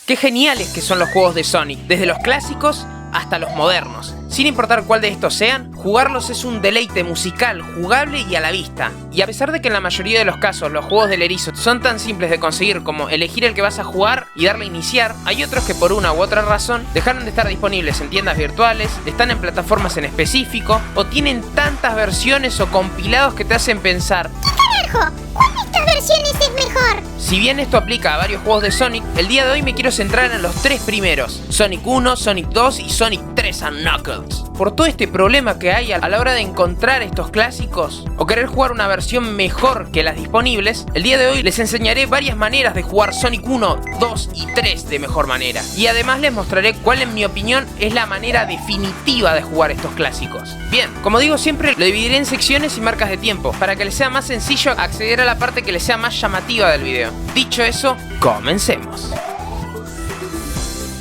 Qué geniales que son los juegos de Sonic, desde los clásicos hasta los modernos. Sin importar cuál de estos sean, jugarlos es un deleite musical, jugable y a la vista. Y a pesar de que en la mayoría de los casos los juegos del erizo son tan simples de conseguir como elegir el que vas a jugar y darle a iniciar, hay otros que por una u otra razón dejaron de estar disponibles en tiendas virtuales, están en plataformas en específico, o tienen tantas versiones o compilados que te hacen pensar: ¿qué carajo? ¿Cuál de estas versiones es mejor? Si bien esto aplica a varios juegos de Sonic, el día de hoy me quiero centrar en los tres primeros: Sonic 1, Sonic 2 y Sonic 3 and Knuckles. Por todo este problema que hay a la hora de encontrar estos clásicos o querer jugar una versión mejor que las disponibles, el día de hoy les enseñaré varias maneras de jugar Sonic 1, 2 y 3 de mejor manera. Y además les mostraré cuál en mi opinión es la manera definitiva de jugar estos clásicos. Bien, como digo siempre, lo dividiré en secciones y marcas de tiempo para que les sea más sencillo acceder a la parte que les sea más llamativa del video. Dicho eso, comencemos.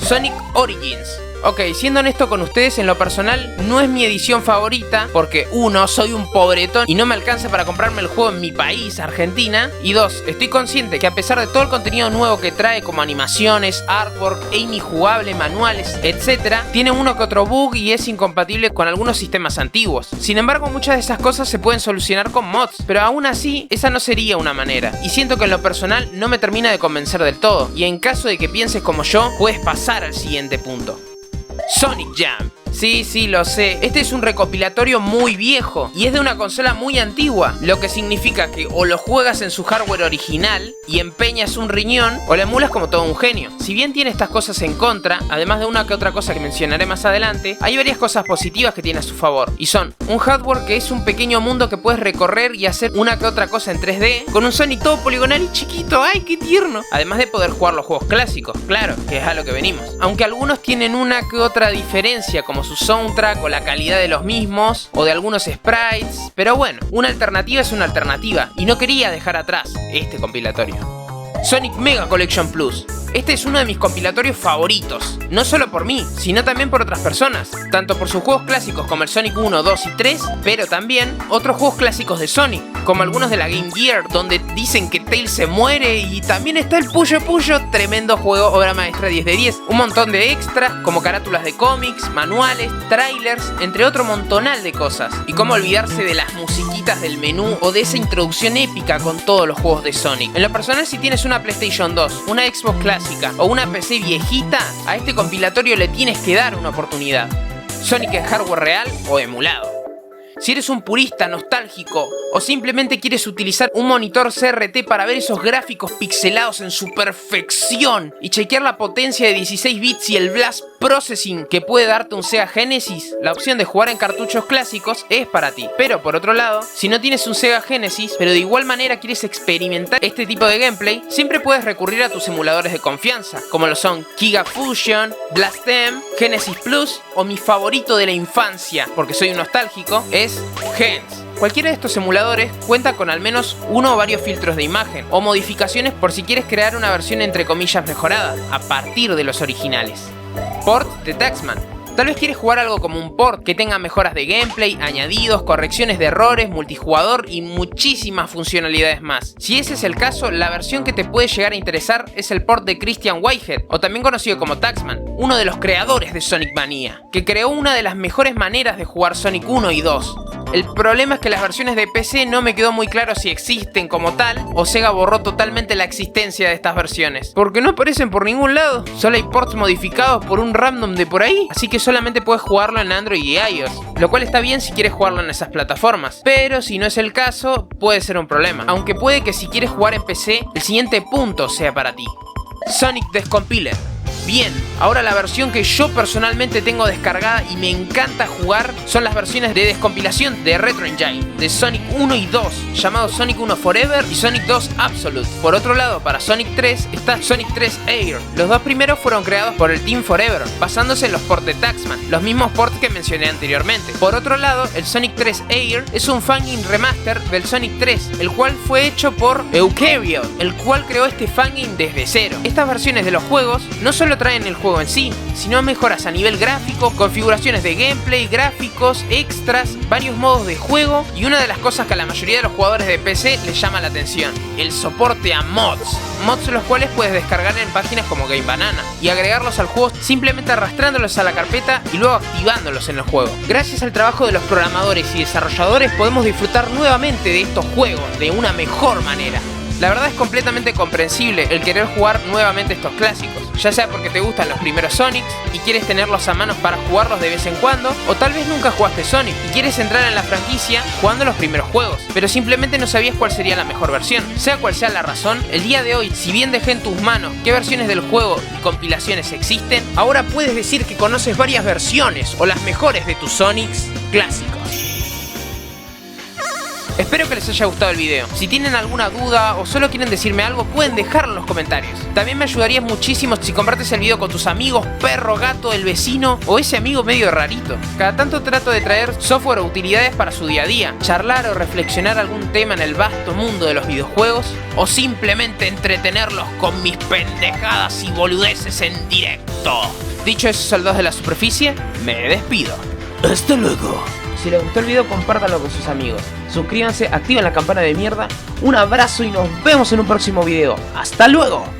Sonic Origins. Ok, siendo honesto con ustedes, en lo personal no es mi edición favorita porque 1. Soy un pobretón y no me alcanza para comprarme el juego en mi país, Argentina, y 2. Estoy consciente que a pesar de todo el contenido nuevo que trae como animaciones, artwork, aiming jugable, manuales, etc., tiene uno que otro bug y es incompatible con algunos sistemas antiguos. Sin embargo, muchas de esas cosas se pueden solucionar con mods, pero aún así esa no sería una manera, y siento que en lo personal no me termina de convencer del todo, y en caso de que pienses como yo, puedes pasar al siguiente punto. Sonic Jam. Sí, lo sé. Este es un recopilatorio muy viejo y es de una consola muy antigua, lo que significa que o lo juegas en su hardware original y empeñas un riñón, o lo emulas como todo un genio. Si bien tiene estas cosas en contra, además de una que otra cosa que mencionaré más adelante, hay varias cosas positivas que tiene a su favor, y son un hardware que es un pequeño mundo que puedes recorrer y hacer una que otra cosa en 3D, con un Sonic todo poligonal y chiquito. ¡Ay, qué tierno! Además de poder jugar los juegos clásicos, claro, que es a lo que venimos. Aunque algunos tienen una que otra diferencia, como su soundtrack o la calidad de los mismos o de algunos sprites, pero bueno, una alternativa es una alternativa y no quería dejar atrás este compilatorio. Sonic Mega Collection Plus. Este es uno de mis compilatorios favoritos, no solo por mí, sino también por otras personas, tanto por sus juegos clásicos como el Sonic 1, 2 y 3, pero también otros juegos clásicos de Sonic, como algunos de la Game Gear, donde dicen que Tails se muere, y también está el Puyo Puyo, tremendo juego, obra maestra 10 de 10, un montón de extras, como carátulas de cómics, manuales, trailers, entre otro montonal de cosas, y cómo olvidarse de las musiquitas del menú o de esa introducción épica con todos los juegos de Sonic. En lo personal, si tienes una PlayStation 2, una Xbox clásica o una PC viejita, a este compilatorio le tienes que dar una oportunidad. Sonic en hardware real o emulado. Si eres un purista nostálgico o simplemente quieres utilizar un monitor CRT para ver esos gráficos pixelados en su perfección y chequear la potencia de 16 bits y el blast processing que puede darte un Sega Genesis, la opción de jugar en cartuchos clásicos es para ti. Pero por otro lado, si no tienes un Sega Genesis, pero de igual manera quieres experimentar este tipo de gameplay, siempre puedes recurrir a tus emuladores de confianza, como lo son Giga Fusion, Blastem, Genesis Plus o mi favorito de la infancia, porque soy un nostálgico, es Gens. Cualquiera de estos emuladores cuenta con al menos uno o varios filtros de imagen o modificaciones por si quieres crear una versión entre comillas mejorada, a partir de los originales. Port de Taxman. Tal vez quieres jugar algo como un port que tenga mejoras de gameplay, añadidos, correcciones de errores, multijugador y muchísimas funcionalidades más. Si ese es el caso, la versión que te puede llegar a interesar es el port de Christian Whitehead, o también conocido como Taxman, uno de los creadores de Sonic Mania, que creó una de las mejores maneras de jugar Sonic 1 y 2. El problema es que las versiones de PC no me quedó muy claro si existen como tal, o Sega borró totalmente la existencia de estas versiones, porque no aparecen por ningún lado. Solo hay ports modificados por un random de por ahí, así que solamente puedes jugarlo en Android y iOS, lo cual está bien si quieres jugarlo en esas plataformas, pero si no es el caso, puede ser un problema, aunque puede que si quieres jugar en PC, el siguiente punto sea para ti. Sonic Descompiler. Bien, ahora la versión que yo personalmente tengo descargada y me encanta jugar son las versiones de descompilación de Retro Engine de Sonic 1 y 2, llamados Sonic 1 Forever y Sonic 2 Absolute. Por otro lado, para Sonic 3 está Sonic 3 Air. Los dos primeros fueron creados por el Team Forever, basándose en los ports de Taxman, los mismos ports que mencioné anteriormente. Por otro lado, el Sonic 3 Air es un fangame remaster del Sonic 3, el cual fue hecho por Eukaryote, el cual creó este fangame desde cero. Estas versiones de los juegos no solo traen el juego juego en sí, sino mejoras a nivel gráfico, configuraciones de gameplay, gráficos, extras, varios modos de juego y una de las cosas que a la mayoría de los jugadores de PC les llama la atención, el soporte a mods. Mods los cuales puedes descargar en páginas como Game Banana y agregarlos al juego simplemente arrastrándolos a la carpeta y luego activándolos en el juego. Gracias al trabajo de los programadores y desarrolladores podemos disfrutar nuevamente de estos juegos de una mejor manera. La verdad es completamente comprensible el querer jugar nuevamente estos clásicos, ya sea porque te gustan los primeros Sonics y quieres tenerlos a mano para jugarlos de vez en cuando, o tal vez nunca jugaste Sonic y quieres entrar en la franquicia jugando los primeros juegos, pero simplemente no sabías cuál sería la mejor versión. Sea cual sea la razón, el día de hoy, si bien dejé en tus manos qué versiones del juego y compilaciones existen, ahora puedes decir que conoces varias versiones o las mejores de tus Sonics clásicos. Espero que les haya gustado el video. Si tienen alguna duda o solo quieren decirme algo, pueden dejarlo en los comentarios. También me ayudaría muchísimo si compartes el video con tus amigos, perro, gato, el vecino o ese amigo medio rarito. Cada tanto trato de traer software o utilidades para su día a día, charlar o reflexionar algún tema en el vasto mundo de los videojuegos, o simplemente entretenerlos con mis pendejadas y boludeces en directo. Dicho eso, soldados de la superficie, me despido. Hasta luego. Si les gustó el video, compártanlo con sus amigos. Suscríbanse, activen la campana de mierda. Un abrazo y nos vemos en un próximo video. ¡Hasta luego!